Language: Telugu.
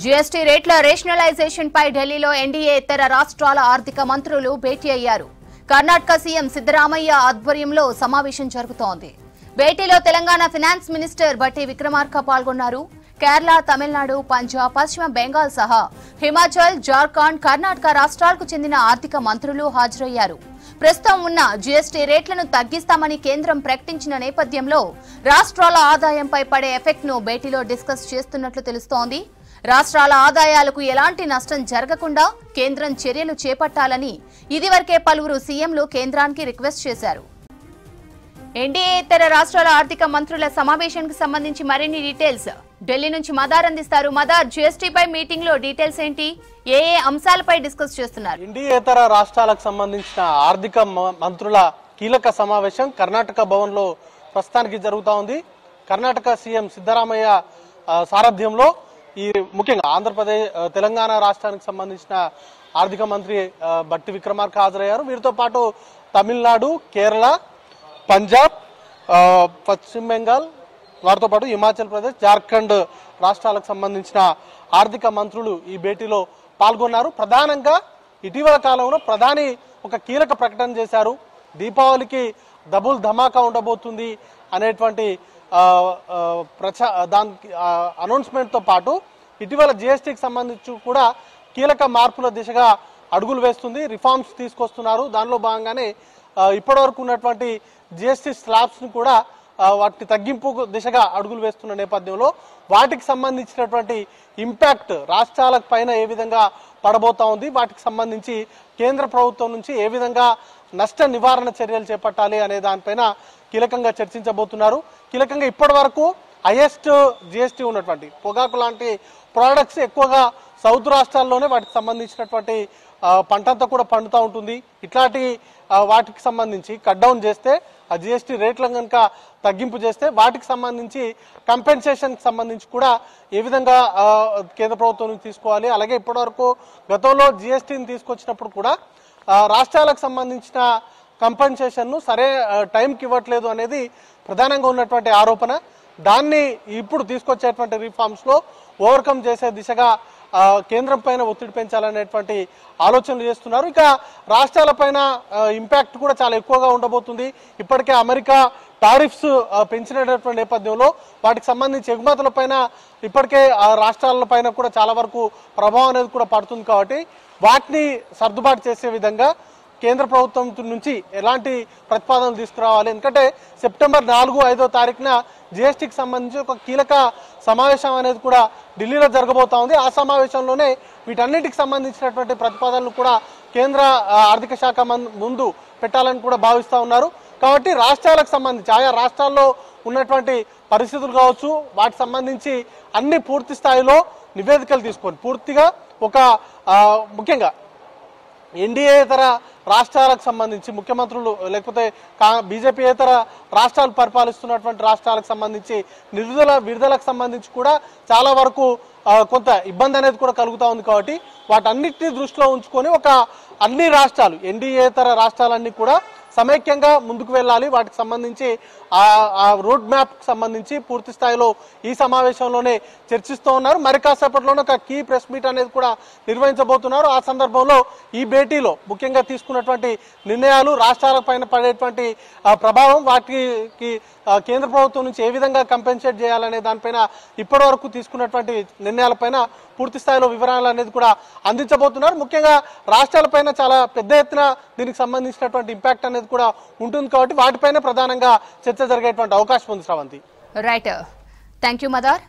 జీఎస్టీ రేట్ల రేషనలైజేషన్ పై ఢిల్లీలో ఎన్డీఏ ఇతర రాష్ట్రాల ఆర్థిక మంత్రులు భేటీ అయ్యారు. కర్ణాటక సీఎం సిద్ధరామయ్య ఆధ్వర్యంలో సమావేశం జరుగుతోంది. భేటీలో తెలంగాణ ఫైనాన్స్ మినిస్టర్ భట్టి విక్రమార్క పాల్గొన్నారు. కేరళ, తమిళనాడు, పంజాబ్, పశ్చిమ బెంగాల్ సహా హిమాచల్, జార్ఖండ్, కర్ణాటక రాష్ట్రాలకు చెందిన ఆర్థిక మంత్రులు హాజరయ్యారు. ప్రస్తుతం ఉన్న జీఎస్టీ రేట్లను తగ్గిస్తామని కేంద్రం ప్రకటించిన నేపథ్యంలో రాష్ట్రాల ఆదాయంపై పడే ఎఫెక్ట్ ను భేటీలో డిస్కస్ చేస్తున్నట్లు తెలుస్తోంది. రాష్ట్రాల ఆదాయాలకు ఎలాంటి నష్టం జరగకుండా కేంద్రం చర్యలు చేపట్టాలని ఇదివరకే పలువురు సీఎంలు కేంద్రానికి రిక్వెస్ట్ చేశారు. ఎన్డీఏ ఇతర రాష్ట్రాల ఆర్థిక మంత్రుల సమావేశానికి సంబంధించి మరిన్ని డీటెయిల్స్ ఢిల్లీ నుంచి మదార్ అందిస్తారు. మదార్, జీఎస్టీపై మీటింగ్ లో డీటెయిల్స్ ఏంటి? ఏ అంశాలపై డిస్కస్ చేస్తున్నారు? ఎన్డీఏ ఇతర రాష్ట్రాలకు సంబంధించిన ఆర్థిక మంత్రుల కీలక సమావేశం కర్ణాటక భవన్ లో ప్రస్తుతానికి జరుగుతా ఉంది. కర్ణాటక సీఎం సిద్ధరామయ్య సారథ్యంలో ఈ ముఖ్యంగా ఆంధ్రప్రదేశ్, తెలంగాణ రాష్ట్రానికి సంబంధించిన ఆర్థిక మంత్రి భట్టి విక్రమార్క హాజరయ్యారు. వీరితో పాటు తమిళనాడు, కేరళ, పంజాబ్, పశ్చిమ బెంగాల్, వారితో పాటు హిమాచల్ ప్రదేశ్, జార్ఖండ్ రాష్ట్రాలకు సంబంధించిన ఆర్థిక మంత్రులు ఈ భేటీలో పాల్గొన్నారు. ప్రధానంగా ఇటీవల కాలంలో ప్రధాని ఒక కీలక ప్రకటన చేశారు. దీపావళికి డబుల్ ధమాకా ఉండబోతుంది అనేటువంటి దానికి అనౌన్స్మెంట్ తో పాటు ఇటీవల జీఎస్టీకి సంబంధించి కూడా కీలక మార్పుల దిశగా అడుగులు వేస్తుంది. రిఫార్మ్స్ తీసుకొస్తున్నారు. దానిలో భాగంగానే ఇప్పటి వరకు ఉన్నటువంటి జీఎస్టీ స్లాబ్స్ ను కూడా వాటి తగ్గింపు దిశగా అడుగులు వేస్తున్న నేపథ్యంలో వాటికి సంబంధించినటువంటి ఇంపాక్ట్ రాష్ట్రాల పైన ఏ విధంగా పడబోతా ఉంది, వాటికి సంబంధించి కేంద్ర ప్రభుత్వం నుంచి ఏ విధంగా నష్ట నివారణ చర్యలు చేపట్టాలి అనే దానిపైన కీలకంగా చర్చించబోతున్నారు. కీలకంగా ఇప్పటి వరకు హైయెస్ట్ జీఎస్టీ ఉన్నటువంటి పొగాకు లాంటి ప్రోడక్ట్స్ ఎక్కువగా సౌత్ రాష్ట్రాల్లోనే వాటికి సంబంధించినటువంటి పంటంతా కూడా పండుతూ ఉంటుంది. ఇట్లాంటి వాటికి సంబంధించి కట్ డౌన్ చేస్తే ఆ జీఎస్టీ రేట్లను కనుక తగ్గింపు చేస్తే వాటికి సంబంధించి కంపెన్సేషన్ సంబంధించి కూడా ఏ విధంగా కేంద్ర ప్రభుత్వం నుంచి తీసుకోవాలి. అలాగే ఇప్పటివరకు గతంలో జీఎస్టీని తీసుకొచ్చినప్పుడు కూడా రాష్ట్రాలకు సంబంధించిన కంపెన్సేషన్ ను సరే టైంకి ఇవ్వట్లేదు అనేది ప్రధానంగా ఉన్నటువంటి ఆరోపణ. దాన్ని ఇప్పుడు తీసుకొచ్చేటువంటి రిఫార్మ్స్ లో ఓవర్కమ్ చేసే దిశగా కేంద్రం పైన ఒత్తిడి పెంచాలనేటువంటి ఆలోచనలు చేస్తున్నారు. ఇక రాష్ట్రాల పైన ఇంపాక్ట్ కూడా చాలా ఎక్కువగా ఉండబోతుంది. ఇప్పటికే అమెరికా టారిఫ్స్ పెంచినటువంటి నేపథ్యంలో వాటికి సంబంధించి ఎగుమతుల పైన ఇప్పటికే రాష్ట్రాల పైన కూడా చాలా వరకు ప్రభావం అనేది కూడా పడుతుంది. కాబట్టి వాటిని సర్దుబాటు చేసే విధంగా కేంద్ర ప్రభుత్వం నుంచి ఎలాంటి ప్రతిపాదనలు తీసుకురావాలి. ఎందుకంటే సెప్టెంబర్ 4-5 తారీఖున జీఎస్టీకి సంబంధించి ఒక కీలక సమావేశం అనేది కూడా ఢిల్లీలో జరగబోతా ఉంది. ఆ సమావేశంలోనే వీటన్నిటికి సంబంధించినటువంటి ప్రతిపాదనలు కూడా కేంద్ర ఆర్థిక శాఖ ముందు పెట్టాలని కూడా భావిస్తూ ఉన్నారు. కాబట్టి రాష్ట్రాలకు సంబంధించి ఆయా రాష్ట్రాల్లో ఉన్నటువంటి పరిస్థితులు కావచ్చు, వాటికి సంబంధించి అన్ని పూర్తి స్థాయిలో నివేదికలు తీసుకొని పూర్తిగా ఒక ముఖ్యంగా ఎన్డీఏతర రాష్ట్రాలకు సంబంధించి ముఖ్యమంత్రులు లేకపోతే బీజేపీయేతర రాష్ట్రాలు పరిపాలిస్తున్నటువంటి రాష్ట్రాలకు సంబంధించి విడుదలకు సంబంధించి కూడా చాలా వరకు కొంత ఇబ్బంది అనేది కూడా కలుగుతా ఉంది. కాబట్టి వాటన్నిటిని దృష్టిలో ఉంచుకొని ఒక అన్ని రాష్ట్రాలు ఎన్డీఏతర రాష్ట్రాలన్నీ కూడా సమైక్యంగా ముందుకు వెళ్ళాలి. వాటికి సంబంధించి ఆ రోడ్ మ్యాప్ సంబంధించి పూర్తి స్థాయిలో ఈ సమావేశంలోనే చర్చిస్తూ ఉన్నారు. మరి కాసేపట్లోనే ఒక కీ ప్రెస్ మీట్ అనేది కూడా నిర్వహించబోతున్నారు. ఆ సందర్భంలో ఈ భేటీలో ముఖ్యంగా తీసుకున్నటువంటి నిర్ణయాలు, రాష్ట్రాల పైన పడేటువంటి ప్రభావం, వాటికి కేంద్ర ప్రభుత్వం నుంచి ఏ విధంగా కంపెన్సేట్ చేయాలనే దానిపైన ఇప్పటి వరకు తీసుకున్నటువంటి నిర్ణయాలపైన పూర్తి స్థాయిలో వివరాలు అనేది కూడా అందించబోతున్నారు. ముఖ్యంగా రాష్ట్రాలపైన చాలా పెద్ద ఎత్తున దీనికి సంబంధించినటువంటి ఇంపాక్ట్ అనేది కూడా ఉంటుంది. కాబట్టి వాటిపైన ప్రధానంగా చర్చ జరిగేటువంటి అవకాశం ఉంది. Sravanthi, right, thank you Madar.